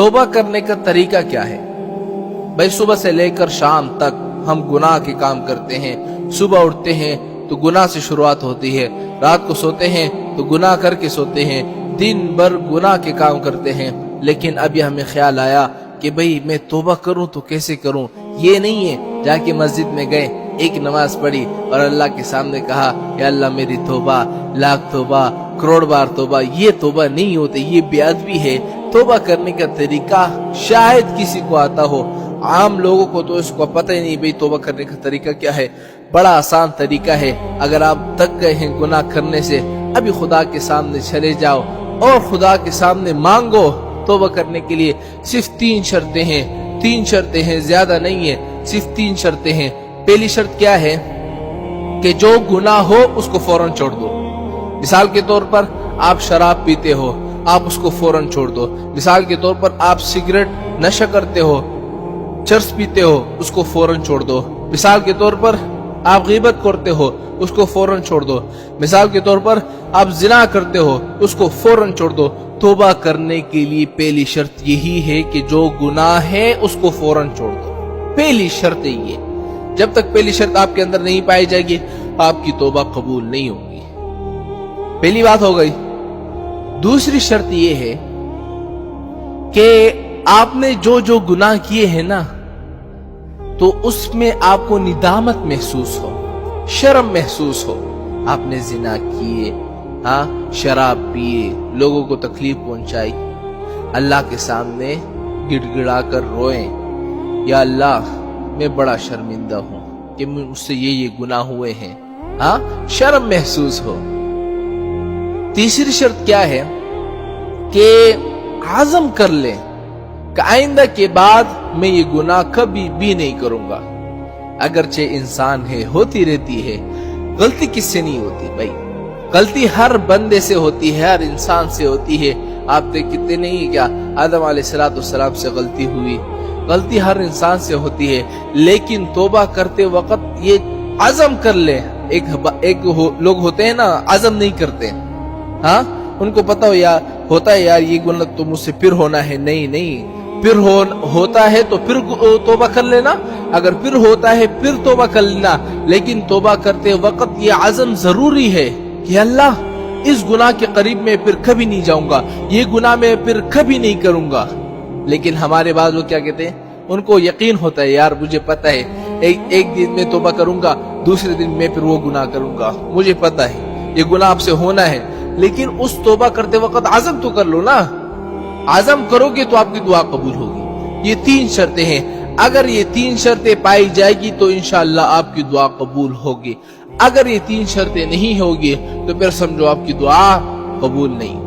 توبہ کرنے کا طریقہ کیا ہے؟ بھائی صبح سے لے کر شام تک ہم گناہ کے کام کرتے ہیں. صبح اٹھتے ہیں تو گناہ سے شروعات ہوتی ہے، رات کو سوتے ہیں تو گناہ کر کے سوتے ہیں، دن بھر گناہ کے کام کرتے ہیں. لیکن ابھی ہمیں خیال آیا کہ بھئی میں توبہ کروں تو کیسے کروں؟ یہ نہیں ہے جا کے مسجد میں گئے، ایک نماز پڑھی اور اللہ کے سامنے کہا کہ اللہ میری توبہ، لاکھ توبہ، کروڑ بار توبہ. یہ توبہ نہیں ہوتی، یہ بے ادبی ہے. توبہ کرنے کا طریقہ شاید کسی کو آتا ہو، عام لوگوں کو تو اس کو پتہ ہی نہیں بھئی توبہ کرنے کا طریقہ کیا ہے. بڑا آسان طریقہ ہے. اگر آپ تک گئے ہیں گناہ کرنے سے، ابھی خدا کے سامنے چلے جاؤ اور خدا کے سامنے مانگو. توبہ کرنے کے لیے صرف 3 شرطیں ہیں. 3 شرطیں ہیں، زیادہ نہیں ہے، صرف 3 شرطیں ہیں. پہلی شرط کیا ہے کہ جو گناہ ہو اس کو فوراً چھوڑ دو. مثال کے طور پر آپ شراب پیتے ہو، آپ اس کو فوراً چھوڑ دو. مثال کے طور پر آپ سگریٹ نشہ کرتے ہو، چرس پیتے ہو، اس کو فوراً چھوڑ دو. مثال کے طور پر آپ غیبت کرتے ہو، اس کو فوراً چھوڑ دو. مثال کے طور پر آپ زنا کرتے ہو، اس کو فوراً چھوڑ دو. توبہ کرنے کے لیے پہلی شرط یہی ہے کہ جو گناہ ہے اس کو فوراً چھوڑ دو. پہلی شرط یہ. جب تک پہلی شرط آپ کے اندر نہیں پائی جائے گی آپ کی توبہ قبول نہیں ہوگی. پہلی بات ہو گئی. دوسری شرط یہ ہے کہ آپ نے جو گناہ کیے ہیں نا تو اس میں آپ کو ندامت محسوس ہو، شرم محسوس ہو. آپ نے زنا کیے، شراب پیے، لوگوں کو تکلیف پہنچائی، اللہ کے سامنے گڑ گڑا کر روئیں یا اللہ میں بڑا شرمندہ ہوں کہ مجھ سے یہ گناہ ہوئے ہیں. شرم محسوس ہو. تیسری شرط کیا ہے کہ عزم کر لیں کہ آئندہ کے بعد میں یہ گناہ کبھی بھی نہیں کروں گا. اگرچہ انسان ہے، ہوتی رہتی ہے، غلطی کس سے نہیں ہوتی بھائی؟ غلطی ہر بندے سے ہوتی ہے، ہر انسان سے ہوتی ہے. آپ دیکھتے نہیں کیا آدم علیہ السلام سے غلطی ہوئی. غلطی ہر انسان سے ہوتی ہے، لیکن توبہ کرتے وقت یہ عزم کر لے. ایک لوگ ہوتے ہیں نا عزم نہیں کرتے، ان کو پتا ہوتا ہے یار یہ گناہ تو مجھ سے پھر ہونا ہے. نہیں پھر ہوتا ہے تو پھر توبہ کر لینا، اگر پھر ہوتا ہے پھر توبہ کر لینا. لیکن توبہ کرتے وقت یہ عزم ضروری ہے کہ اللہ اس گناہ کے قریب میں پھر کبھی نہیں جاؤں گا، یہ گناہ میں پھر کبھی نہیں کروں گا. لیکن ہمارے بعض لوگ کیا کہتے ہیں، ان کو یقین ہوتا ہے یار مجھے پتا ہے ایک دن میں توبہ کروں گا، دوسرے دن میں پھر وہ گناہ کروں گا، مجھے پتا ہے یہ گناہ آپ سے ہونا ہے. لیکن اس توبہ کرتے وقت عزم تو کر لو نا. عزم کرو گے تو آپ کی دعا قبول ہوگی. یہ 3 شرطیں ہیں. اگر یہ 3 شرطیں پائی جائے گی تو انشاءاللہ آپ کی دعا قبول ہوگی. اگر یہ 3 شرطیں نہیں ہوگی تو پھر سمجھو آپ کی دعا قبول نہیں.